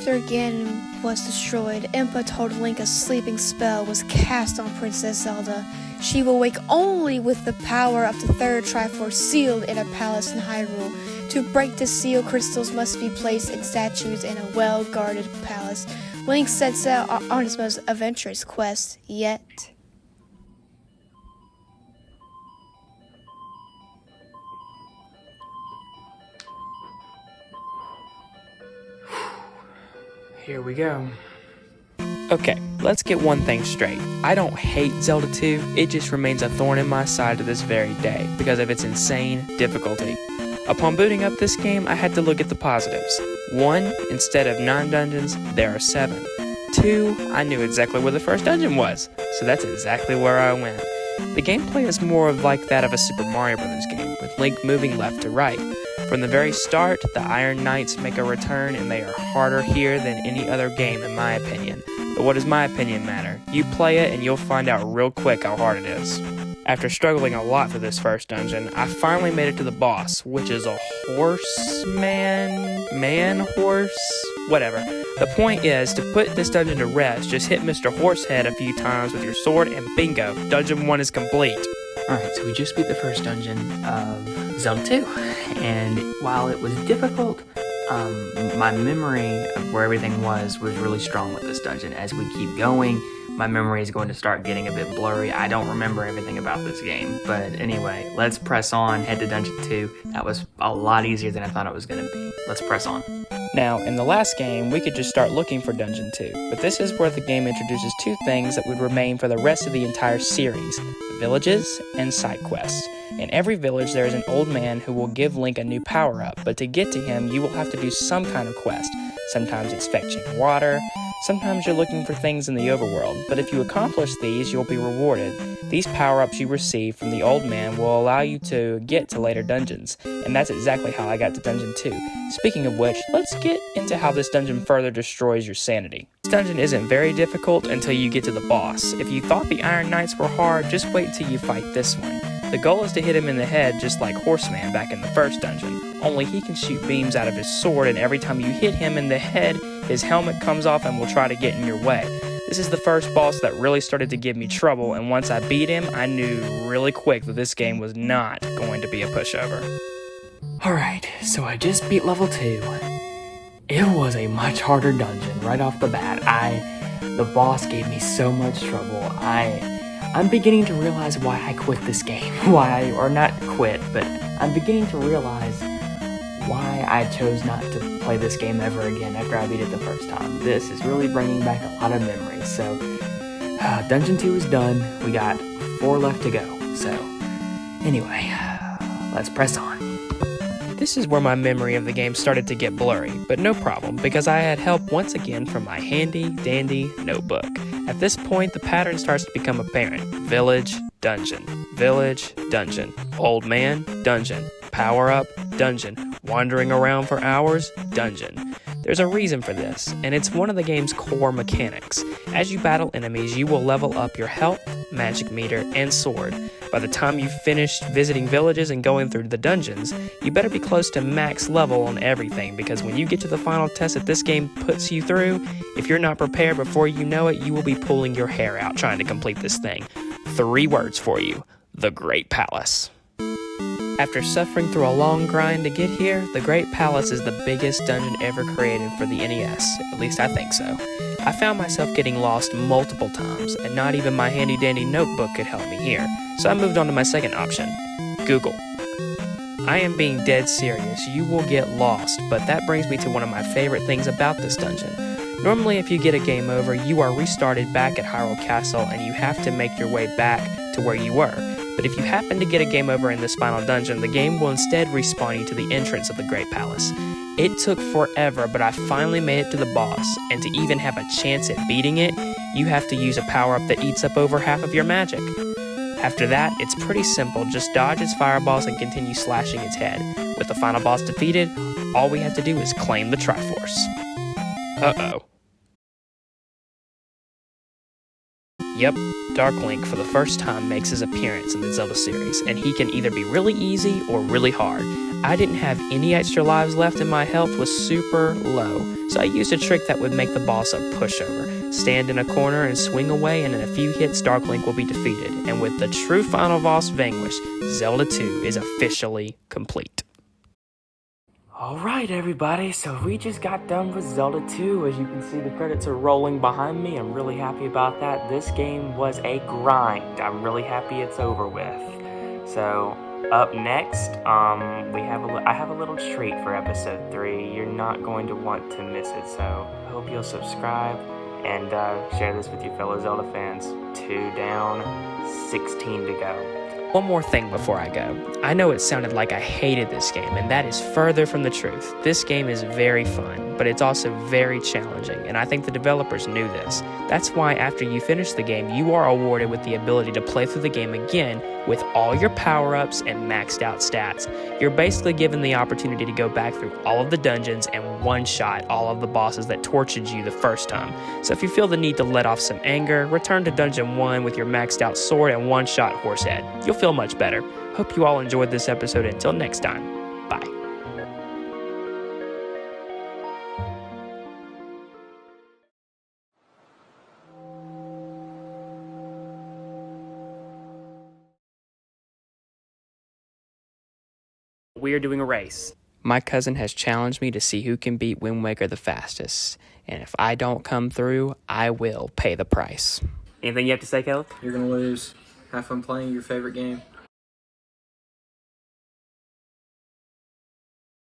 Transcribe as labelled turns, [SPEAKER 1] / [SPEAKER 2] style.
[SPEAKER 1] After Ganon was destroyed, Impa told Link a sleeping spell was cast on Princess Zelda. She will wake only with the power of the third Triforce sealed in a palace in Hyrule. To break the seal, crystals must be placed in statues in a well-guarded palace. Link sets out on his most adventurous quest yet.
[SPEAKER 2] Here we go. Okay, let's get one thing straight. I don't hate Zelda 2, it just remains a thorn in my side to this very day because of its insane difficulty. Upon booting up this game, I had to look at the positives. 1, instead of 9 dungeons, there are 7. 2, I knew exactly where the first dungeon was, so that's exactly where I went. The gameplay is more like that of a Super Mario Bros. Game, with Link moving left to right. From the very start, the Iron Knights make a return and they are harder here than any other game in my opinion. But what does my opinion matter? You play it and you'll find out real quick how hard it is. After struggling a lot through this first dungeon, I finally made it to the boss, which is a horse, whatever. The point is, to put this dungeon to rest, just hit Mr. Horsehead a few times with your sword and bingo, dungeon 1 is complete.
[SPEAKER 3] Alright, so we just beat the first dungeon of Zelda 2, and while it was difficult, my memory of where everything was really strong with this dungeon. As we keep going, my memory is going to start getting a bit blurry. I don't remember everything about this game, but anyway, let's press on, head to dungeon 2. That was a lot easier than I thought it was going to be. Let's press on.
[SPEAKER 2] Now, in the last game, we could just start looking for Dungeon 2, but this is where the game introduces 2 things that would remain for the rest of the entire series, the villages and side quests. In every village, there is an old man who will give Link a new power-up, but to get to him, you will have to do some kind of quest. Sometimes it's fetching water, sometimes you're looking for things in the overworld, but if you accomplish these, you'll be rewarded. These power-ups you receive from the old man will allow you to get to later dungeons, and that's exactly how I got to Dungeon 2. Speaking of which, let's get into how this dungeon further destroys your sanity. This dungeon isn't very difficult until you get to the boss. If you thought the Iron Knights were hard, just wait till you fight this one. The goal is to hit him in the head just like Horseman back in the first dungeon, only he can shoot beams out of his sword, and every time you hit him in the head, his helmet comes off and will try to get in your way. This is the first boss that really started to give me trouble, and once I beat him, I knew really quick that this game was not going to be a pushover.
[SPEAKER 3] Alright, so I just beat level 2. It was a much harder dungeon right off the bat. The boss gave me so much trouble. I'm beginning to realize why I quit this game. Or not quit, but I'm beginning to realize why I chose not to play this game ever again after I beat it the first time. This is really bringing back a lot of memories. So, Dungeon 2 is done. We got 4 left to go. So, anyway, let's press on.
[SPEAKER 2] This is where my memory of the game started to get blurry, but no problem, because I had help once again from my handy-dandy notebook. At this point, the pattern starts to become apparent. Village, dungeon. Village, dungeon. Old man, dungeon. Power-up, dungeon. Wandering around for hours, dungeon. There's a reason for this, and it's one of the game's core mechanics. As you battle enemies, you will level up your health, magic meter, and sword. By the time you've finished visiting villages and going through the dungeons, you better be close to max level on everything, because when you get to the final test that this game puts you through, if you're not prepared before you know it, you will be pulling your hair out trying to complete this thing. 3 words for you: the Great Palace. After suffering through a long grind to get here, the Great Palace is the biggest dungeon ever created for the NES, at least I think so. I found myself getting lost multiple times, and not even my handy-dandy notebook could help me here, so I moved on to my second option: Google. I am being dead serious, you will get lost, but that brings me to one of my favorite things about this dungeon. Normally, if you get a game over, you are restarted back at Hyrule Castle, and you have to make your way back to where you were. But if you happen to get a game over in this final dungeon, the game will instead respawn you to the entrance of the Great Palace. It took forever, but I finally made it to the boss, and to even have a chance at beating it, you have to use a power-up that eats up over half of your magic. After that, it's pretty simple, just dodge its fireballs and continue slashing its head. With the final boss defeated, all we have to do is claim the Triforce. Uh-oh. Yep, Dark Link for the first time makes his appearance in the Zelda series, and he can either be really easy or really hard. I didn't have any extra lives left and my health was super low, so I used a trick that would make the boss a pushover. Stand in a corner and swing away, and in a few hits Dark Link will be defeated, and with the true final boss vanquished, Zelda 2 is officially complete.
[SPEAKER 3] Alright everybody, so we just got done with Zelda 2. As you can see, the credits are rolling behind me. I'm really happy about that. This game was a grind. I'm really happy it's over with. So, up next, I have a little treat for episode 3. You're not going to want to miss it, so I hope you'll subscribe and share this with your fellow Zelda fans. 2 down, 16 to go.
[SPEAKER 2] One more thing before I go. I know it sounded like I hated this game, and that is further from the truth. This game is very fun, but it's also very challenging, and I think the developers knew this. That's why after you finish the game, you are awarded with the ability to play through the game again with all your power-ups and maxed out stats. You're basically given the opportunity to go back through all of the dungeons and one-shot all of the bosses that tortured you the first time. So if you feel the need to let off some anger, return to Dungeon 1 with your maxed out sword and one-shot Horsehead. You'll feel much better. Hope you all enjoyed this episode. Until next time, bye. We are doing a race. My cousin has challenged me to see who can beat Wind Waker the fastest. And if I don't come through, I will pay the price. Anything you have to say, Caleb?
[SPEAKER 4] You're gonna lose. Have fun playing your favorite game.